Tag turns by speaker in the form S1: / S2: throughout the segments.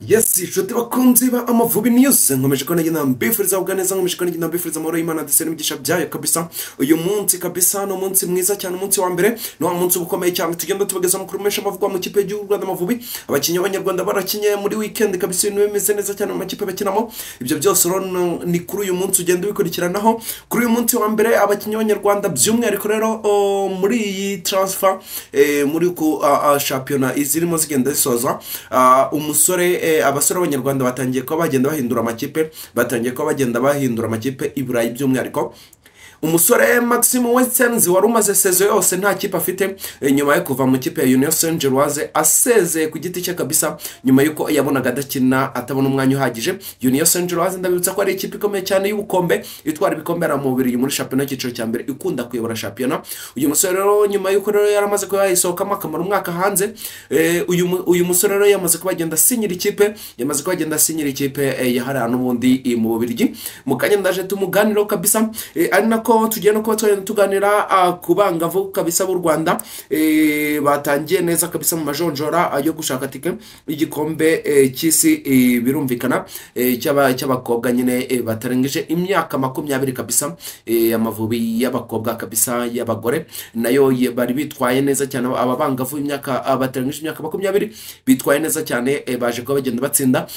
S1: Yes, inshuti bakunzi ba Amavubi News nkomeje ko nagenda mbifuriza kuganeza nkomeje ko nagenda mbifuriza amahoro y'Imana ndetse n'imigisha byayo kabisa. Uyu munsi kabisa no munsi mwiza cyane, umunsi wa mbere no munsi ukomeye cyane, tugenda tubageza mu kurumesha amavugwa mu kipe y'u Rwanda Amavubi. Abakinnyi b'Abanyarwanda barakinye muri weekend kabisa, ibintu bimeze neza cyane mu makipe bakinamo. Ibyo byose ni kuri uyu munsi ugenda ubikurikiranaho. Kuri uyu munsi wa mbere abakinnyi b'Abanyarwanda by'umwihariko rero muri iyi transfer muri ku championnat izirimo zigenda zisoza, umusore abasore b'Abanyarwanda batangiye ko bagenda bahindura amakipe i Burayi by'umwihariko. Umusore Maxime Wensenzi wari umaze sezo yose nta kipe afite nyuma yo kuva mu kipe ya Union Saint-Gilloise asezeye ku giti cye kabisa, nyuma yuko yabonaga adakina atabona umwanya uhagije. Union Saint-Gilloise ndabibutsa ko ari ikipe ikomeye cyane y'ubukombe itwara ibikombe mu Bubiligi muri championnat cyiciro cya mbere ikunda kuyobora championnat. Uyu musore rero nyuma yuko rero yaramaze ko yayisohokamo akamara umwaka hanze, uyu musore rero yamaze kubagenda asinyira ikipe yahara n'ubundi mu Bubiligi. Mukanya ndaje tumuganiro kabisa, ari nako tugiye no kuba tuganira ku bangavu kabisa b'u Rwanda batangiye neza kabisa mu majonjora yo gushaka tike igikombe cy'isi, birumvikana cy'abakobwa nyine batarengeje imyaka 20 kabisa. Amavubi y'abakobwa kabisa y'abagore nayo bari bitwaye neza cyane, aba bangavu imyaka batarengeje imyaka 20 bitwaye neza cyane, baje ko bagenda batsinda.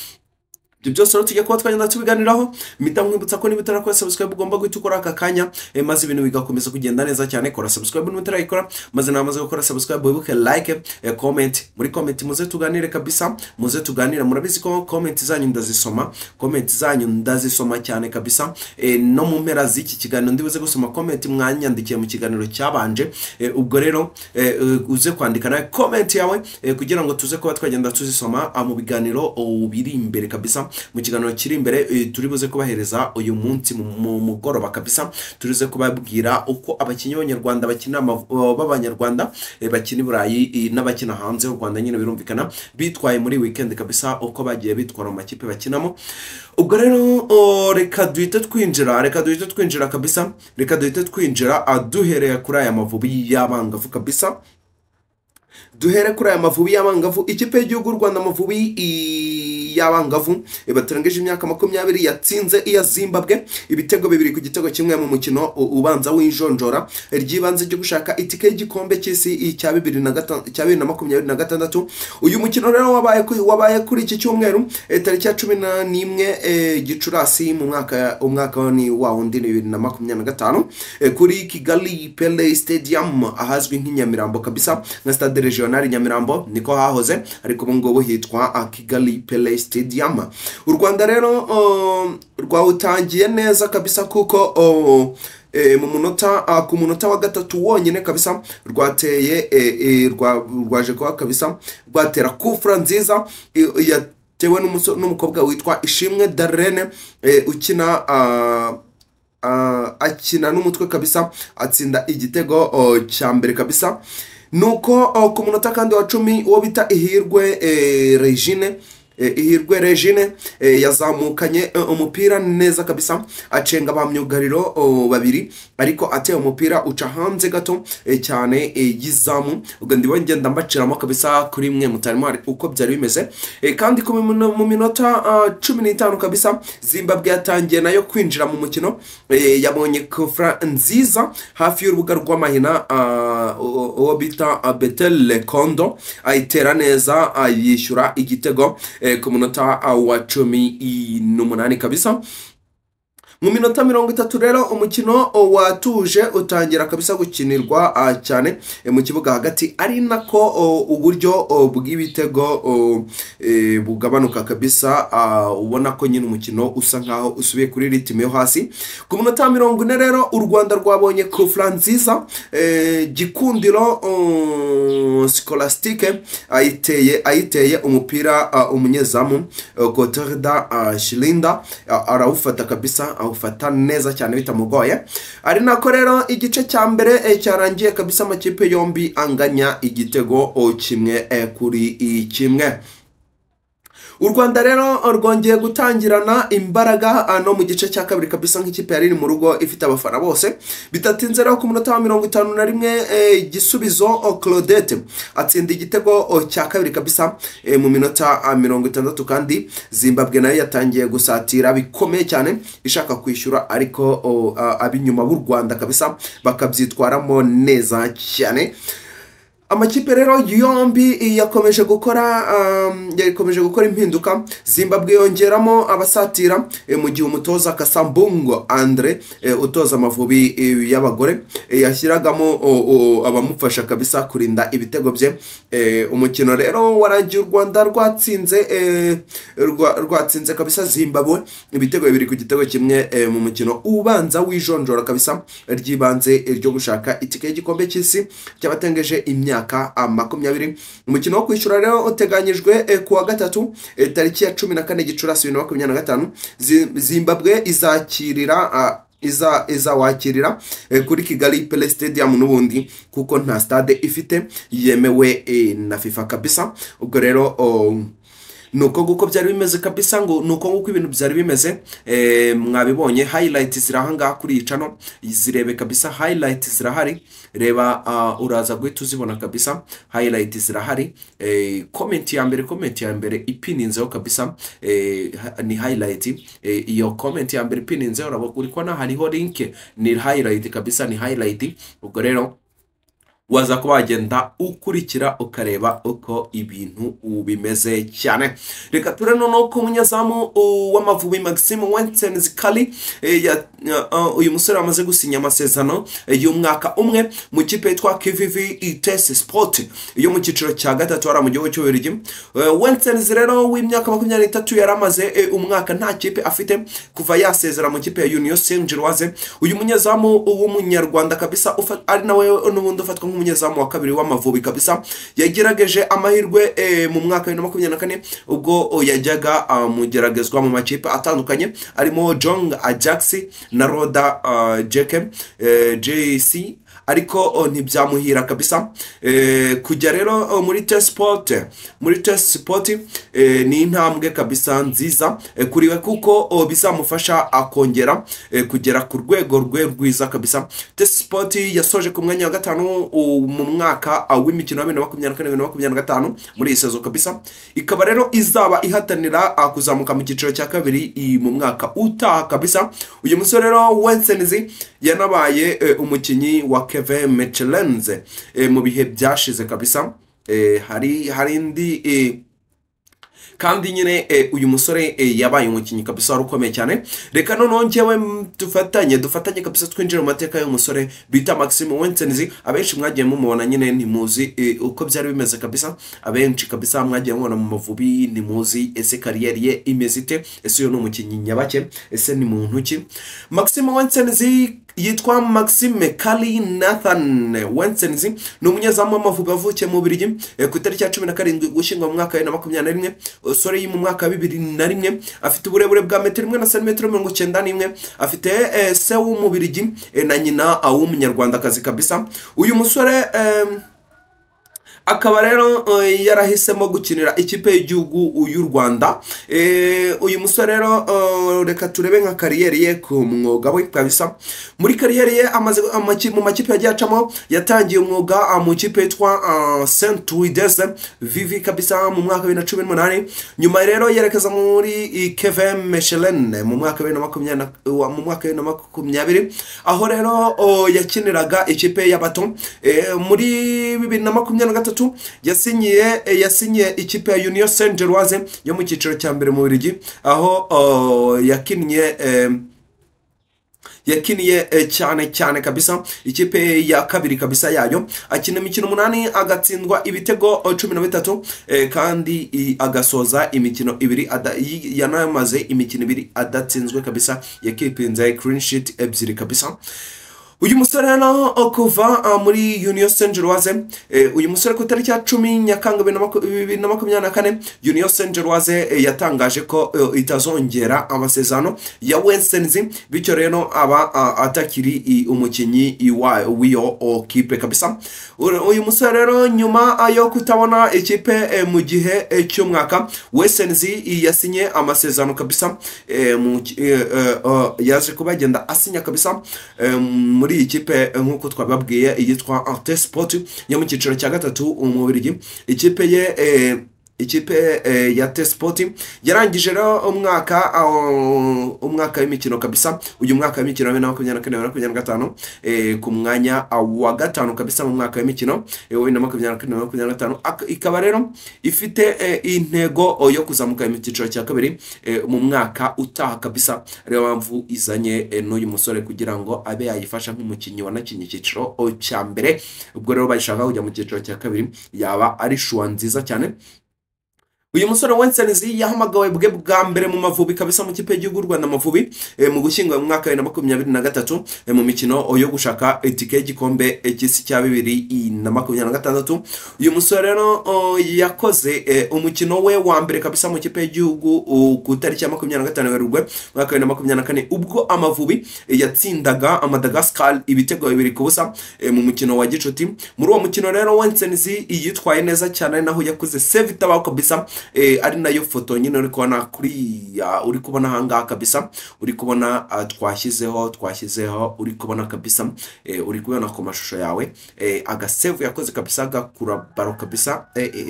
S1: Ibyo byose rero tujye kuba twagenda tubiganiraho. Mpita mwibutsa ko niba utarakora subscribe ugomba guhita ukora aka kanya, maze ibintu bigakomeza kugenda neza cyane. Kora subscribe niba utarayikora, maze namaze gukora subscribe wibuke like, comment. Muri comment muze tuganire kabisa, muze tuganira. Murabizi ko comment zanyu ndazisoma cyane kabisa. No mu mpera z'iki kiganiro ndibuze gusoma comment mwanyandikiye mu kiganiro cyabanje. Ubwo rero uze kwandika na comment yawe kugira ngo tuze kuba twagenda tuzisoma mu biganiro biri imbere kabisa. Mu kiganiro kiri imbere turi buze kubahereza uyu munsi mu mugoroba kabisa, turize kubabwira uko abakinnyi b'Abanyarwanda bakina b'Abanyarwanda bakina i Burayi n'abakina hanze y'u Rwanda nyine birumvikana bitwaye muri weekend kabisa, uko bagiye bitwara mu makipe bakinamo. Ubwo rero reka duhite twinjira kabisa, duhereye kuri aya Mavubi y'abangavu kabisa. Duhere kuri aya Mavubi y'abangavu, ikipe y'igihugu Rwanda Amavubi y'abangavu batarengeje imyaka 20 yatsinze iya Zimbabwe ibitego 2 ku gitego kimwe mu mukino ubanza w'injonjora ryibanze ryo gushaka itike y'igikombe cy'isi cya 2026. Uyu mukino rero wabaye kuri iki cyumweru tariki ya 11 Gicurasi mu umwaka ni wa wundi 2025 kuri Kigali Pele Stadium ahazwi nk'inyamirambo kabisa, na stade regional Nyamirambo niko hahoze, ariko ubu ngubu hitwa Kigali Pele Stadium. U Rwanda rero rwawutangiye neza kabisa kuko ku munota wa gatatu wonyine kabisa rwaje kwa kabisa rwatera kufra nziza yatewe n'umukobwa witwa Ishimwe Darlene akina n'umutwe kabisa, atsinda igitego cya mbere kabisa. Nuko ku munota kandi wa 10 uwo bita Ihirwe Regine yazamukanye umupira neza kabisa, acenga bamyugariro babiri, ariko ateye umupira uca hanze gato cyane yizamu. Ubwo ndibongenda mbaciramo kabisa kuri mwe mutarimo uko byari bimeze. Kandi mu minota 15 kabisa Zimbabwe yatangiye nayo kwinjira mu mukino, yabonye kufra nziza hafi y'urubuga rw'amahina uwo bita Betel Kondo ayitera neza, yishyura igitego ku munota wa 18 kabisa. Mu minota 30 rero umukino watuje utangira kabisa gukinirwa cyane mu kibuga hagati, ari nako uburyo bw'ibitego bugabanuka kabisa. Ubona ko nyine umukino usa nkaho usubiye kuri ritime yo hasi. Ku minota 40 rero u Rwanda rwabonye kufra nziza, Gikundiro Scholastique ayiteye umupira umunyezamu Gotorda Shilinda arawufata kabisa, awufata neza cyane bitamugoye. Ari nako rero igice cya mbere cyarangiye kabisa amakipe yombi anganya igitego kimwe kuri kimwe. u Rwanda rero rwongeye gutangirana imbaraga no mu gice cya kabiri kabisa nk'ikipe yari mu rugo ifite abafana bose. Bitatinze rero ku munota wa 51 igisubizo Claudette atsinda igitego cya kabiri kabisa mu minota 60 kandi Zimbabwe nayo yatangiye gusatira bikomeye cyane ishaka kwishyura ariko abinyuma b'u Rwanda kabisa bakabyitwaramo neza cyane. Amakipe rero yombi yakomeje gukora impinduka. Zimbabwe yongeramo abasatira mu gihe umutoza Kasambungo Andre utoza Amavubi y'abagore yashyiragamo abamufasha kabisa kurinda ibitego bye. Umukino rero warangiye u Rwanda rwatsinze kabisa Zimbabwe ibitego bibiri ku gitego kimwe mu mukino ubanza w'ijonjora kabisa ryibanze ryo gushaka itike y'igikombe cy'isi cyabatengeje imyaka 20. Umukino wo kwishyura rero uteganyijwe kuwa gatatu tariki ya 14 Gicurasi 2025. Zimbabwe izawakirira kuri Kigali Pele Stadium n'ubundi kuko nta stade ifite yemewe na FIFA kabisa. Ubwo rero nuko guko byari bimeze kabisa ngo nuko nguko ibintu byari bimeze. Mwabibonye highlights zirahanga kuri icano zirebe kabisa. Highlights zirahari reba uraza guhita uzibona kabisa. Highlights zirahari. Comment ya mbere ipininzeho kabisa ni highlight. Iyo comment ya mbere ipininzeho urabona ko na hariho link ni highlight kabisa ni highlight. Ubwo rero waza kubagenda ukurikira ukareba uko ibintu bimeze cyane. Reka tureno no ku munyazamu w'Amavubi Maxime Wentenzikali uyu musore amaze gusinya amasezerano y'umwaka umwe mu kipe yitwa KVV Itese Sport yo mu cyiciro cya gatatu ara mu gihugu cy'Ububiligi. Wentenz rero w'imyaka 23 yaramaze umwaka nta kipe afite kuva yasezera mu kipe ya Union Saint-Gilloise. Uyu munyazamu w'umunyarwanda kabisa ari nawe n'ubundi ufatwa nk'umunyazamu wa kabiri w'Amavubi kabisa yagerageje amahirwe mu mwaka wa 2024 ubwo yajyaga mugeragezwa mu makipe atandukanye arimo Jong Ajax na Roda JC ariko ntibyamuhira kabisa. Kujya rero muri Test Sport ni intambwe kabisa nziza kuriwe kuko bizamufasha akongera kugera ku rwego rwiza kabisa. Test Sport yasoje ku mwanya wa 5 mu mwaka w'imikino wa 2024-2025 muri sezo kabisa. Ikaba rero izaba ihatanira kuzamuka mu cyiciro cya kabiri mu mwaka utaha kabisa. Uyu musore rero Wentenz yanabaye umukinyi wa Kevin Mechelenze mu bihe byashize kabisa. Hari indi kandi nyine uyu musore yabaye umukinyi kabisa rukomeye cyane. Reka noneho ngewe dufatanye kabisa twinjira mu mateka y'umusore bita Maxime Wentenz. Abenshi mwagiye mumubona nyine ntimuzi uko byari bimeze kabisa. Abenshi kabisa mwagiye mubona mu Mavubi ntimuzi ese kariyeri ye imeze ite, ese uyu n'umukinyi nyabake, ese ni muntu ki. Maxime Wentenz yitwa Maxime Kali Nathan Wentenz ni umunyezamu w'Amavubi avukiye mu Bubiligi ku itariki ya 17 gushyingo mu mwaka wa 2021. Sore mu mwaka wa 2001 afite uburebure bwa metero 1 na centimetero 91. Afite se w'Umubiligi na nyina w'umunyarwandakazi kabisa. Uyu musore akaba rero yarahisemo gukinira ikipe y'igihugu y'u Rwanda. Uyu musore rero reka turebe nka kariyeri ye ku mwuga we kabisa. Muri kariyeri ye amaze mu makipe yagiye acamo yatangiye umwuga mu kipe yitwa Saint Louis Vivi kabisa mu mwaka wa 2018. Nyuma rero yerekeza muri Kevin Mechelen mu mwaka wa 2020 aho rero yakiniraga ikipe y'abato. Muri 2023 yasinye ikipe ya Union Saint-Gilloise yo mu cyiciro cya mbere mu Bubiligi aho yakiniye cyane kabisa ikipe ya kabiri kabisa yayo. Akina imikino 8 agatsindwa ibitego 13 kandi agasoza imikino 2 yanamaze imikino 2 adatsinzwe kabisa yakipinze clean sheet 2 kabisa. uyu musore rero kuva muri Union Saint-Gilloise uyu musore ku tariki ya 10 Nyakanga 2024 Union Saint-Gilloise yatangaje ko itazongera amasezerano ya Wensenzi, bityo rero aba atakiri umukinyi w'iyo kipe kabisa. Uyu musore rero nyuma yo kutabona ikipe mu gihe cy'umwaka, Wensenzi yasinye amasezerano kabisa, yaje kubagenda asinya kabisa muri iyi kipe nkuko twababwiye yitwa Arte Sport yo mu cyiciro cya gatatu mu Bubiligi. Ikipe ya T-Sport yarangije rero umwaka w'imikino kabisa, uyu mwaka w'imikino 2024-2025 ku mwanya wa gatanu kabisa mu mwaka w'imikino 2024-2025, ikaba rero ifite intego yo kuzamuka mu cyiciro cya kabiri mu mwaka utaha kabisa. Rero mpamvu izanye n'uyu musore kugira ngo abe yayifasha nk'umukinnyi wanakinye icyiciro cya mbere, ubwo rero bashaka kujya mu cyiciro cya kabiri yaba ari shuwa nziza cyane. Uyu musore Wensenzi yahamagawe bwa mbere mu Mavubi kabisa mu kipe y'igihugu Rwanda Mavubi mu gushyingwa mu mwaka wa 2023 mu mikino yo gushaka itike y'igikombe cy'isi cya 2026. Uyu musore rero yakoze umukino we wa mbere kabisa mu kipe y'igihugu ku tariki ya 25 Werurwe mwaka wa 2024 ubwo Amavubi yatsindaga Madagascar ibitego 2-0 mu mukino wa gicuti. Muri uwo mukino rero Wensenzi yitwaye neza cyane, naho yakoze save itabaho kabisa, ari nayo foto nyine uri kubona uri kubona hanga kabisa, uri kubona twashyizeho uri kubona kabisa, uri kubona ku mashusho yawe agasave yakoze kabisa, gakura baro kabisa,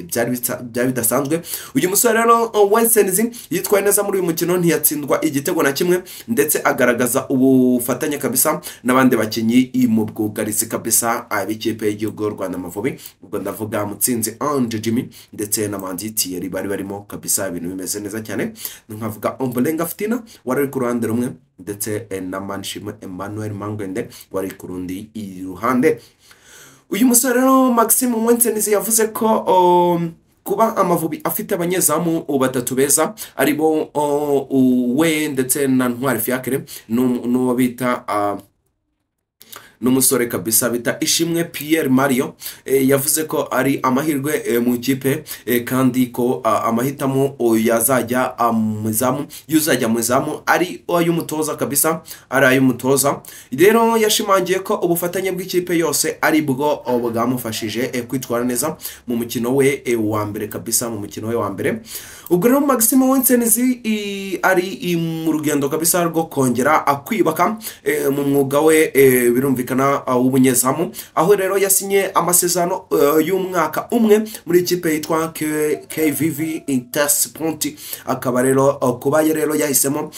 S1: byari bidasanzwe. Uyu musore rero Wensenzi yitwaye neza muri uyu mukino, ntiyatsindwa igitego na kimwe, ndetse agaragaza ubufatanye kabisa n'abandi bakinyi mu bwugarizi kabisa abikipe y'igihugu Rwanda Mavubi. Ubwo ndavuga Mutsinzi Ange Jimmy ndetse na Manzi Thierry bari barimo kabisa, ibintu bimeze neza cyane. Nkavuga Ombolenga Fitina wari ku ruhande rumwe, ndetse na Manishimwe Emmanuel Mangwende wari ku rundi iruhande. Uyu musore rero Maxime Wensenzi yavuze ko kuba Amavubi afite abanyezamu batatu beza aribo we ndetse na Ntwari Fiacre n'uwo bita n'umusore kabisa bita Ishimwe Pierre Mario, yavuze ko ari amahirwe mu kipe, kandi ko amahitamo yazajya mu zamu ari ay'umutoza kabisa, ari ay'umutoza. Rero yashimangiye ko ubufatanye bw'ikipe yose ari bwo bwamufashije kwitwara neza mu mukino we wa mbere kabisa, mu mukino we wa mbere. Ubwo rero Maxime Wensenzi ari mu rugendo kabisa rwo kongera akwibaka mu mwuga we birumvikana w'ubunyezamu, aho rero yasinye amasezerano y'umwaka umwe muri ikipe yitwa KVV Intersport. Akaba rero kuba rero yahisemo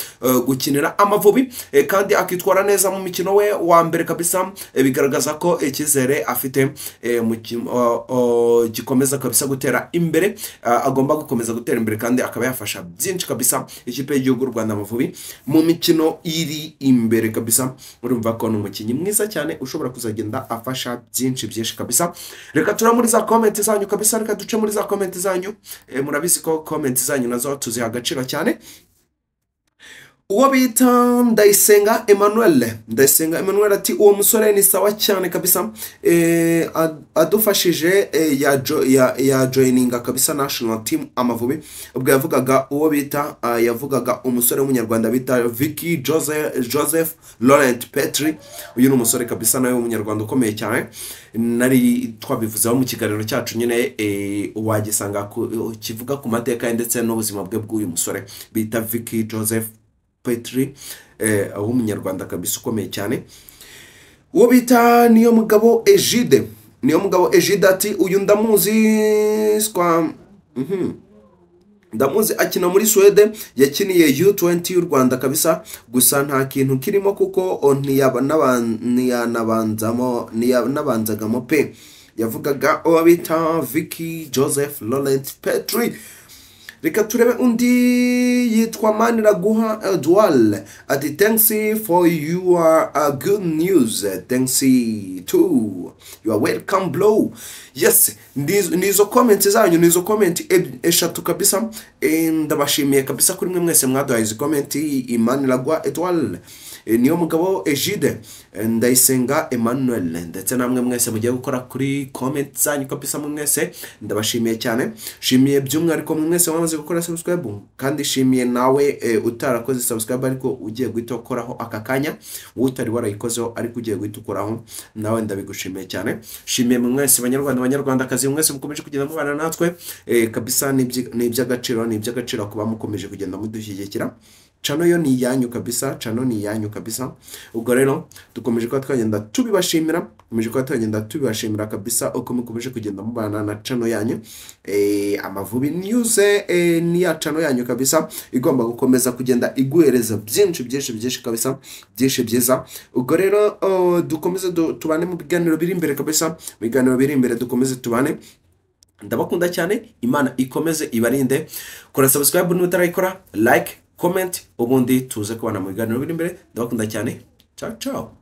S1: gukinira Amavubi kandi akitwara neza mu mikino we wa mbere kabisa, bigaragaza ko icyizere afite gikomeza kabisa gutera imbere, agomba gukomeza gutera imbere, kandi akaba yafasha byinshi kabisa ikipe y'igihugu Rwanda Mavubi mu mikino iri imbere kabisa. Urumva ko n'umukinnyi mwiza cyane ushobora kuzagenda afasha byinshi kabisa. Reka tura muri za comment zanyu kabisa, reka duce muri za comment zanyu. Murabizi ko comment zanyu nazo tuziha agaciro cyane. Uwo bita Ndayisenga Emmanuel ati uwo musore ni sawa cyane kabisa, adufashije ya joininga kabisa national team Amavubi. Ubwo yavugaga umusore w'umunyarwanda bita Vicky Joseph Laurent Petri. Uyu ni umusore kabisa nawe w'umunyarwanda ukomeye cyane, nari twabivuzeho mu kiganiro cyacu nyine, wagisanga kivuga ku mateka ndetse n'ubuzima bwe bw'uyu musore bita Vicky Joseph Petri, w'umunyarwanda kabisa ukomeye cyane. Uwo bita Niyomugabo Egide ati uyu ndamuzi akina muri Sweden, yakiniye U20 y'u Rwanda kabisa, gusa nta kintu kirimo kuko ntiyanabanzagamo pe. Yavugaga uwo bita Vicky Joseph Laurent Petri. Reka turebe undi yitwa Maniraguha Edouard ati thanks for your good news, thanks to you are welcome blow. Yes, nizo comment zanyu, nizo comment eshatu kabisa, ndabashimiye kabisa kuri mwe mwese mwaduhaye izi comment. Maniraguha Edouard niyo mugabo Egide, Ndayisenga Emmanuel, ndetse namwe mwese mugiye gukora kuri comment zanyu kabisa mwese ndabashimiye cyane. Shimiye by'umwihariko mwese mwamaze gukora subscribe, kandi shimiye nawe utarakoze subscribe ariko ugiye guhita ukoraho aka kanya, utari warayikozeho ariko ugiye guhita ukoraho, nawe ndabigushimiye cyane. Shimiye mwese banyarwandakazi mwese mukomeje kugenda mubana natwe kabisa, ni iby'agaciro kuba mukomeje kugenda mudushyigikira. Chano yo ni yanyu kabisa, chano ni yanyu kabisa. Ubwo rero dukomeje kwa twagenda tubibashimira kabisa uko mukomeje kugenda mubana na chano yanyu. Amavubi news ni ya chano yanyu kabisa, igomba gukomeza kugenda iguhereza byinshi kabisa, byinshi byiza. Ubwo rero dukomeze tubane mu biganiro biri imbere kabisa, dukomeze tubane. Ndabakunda cyane, Imana ikomeze ibarinde. Kora subscribe n'utarayikora, like, comment, ubundi tuze kubana mu biganiro biri imbere. Ndabakunda cyane, ciao ciao.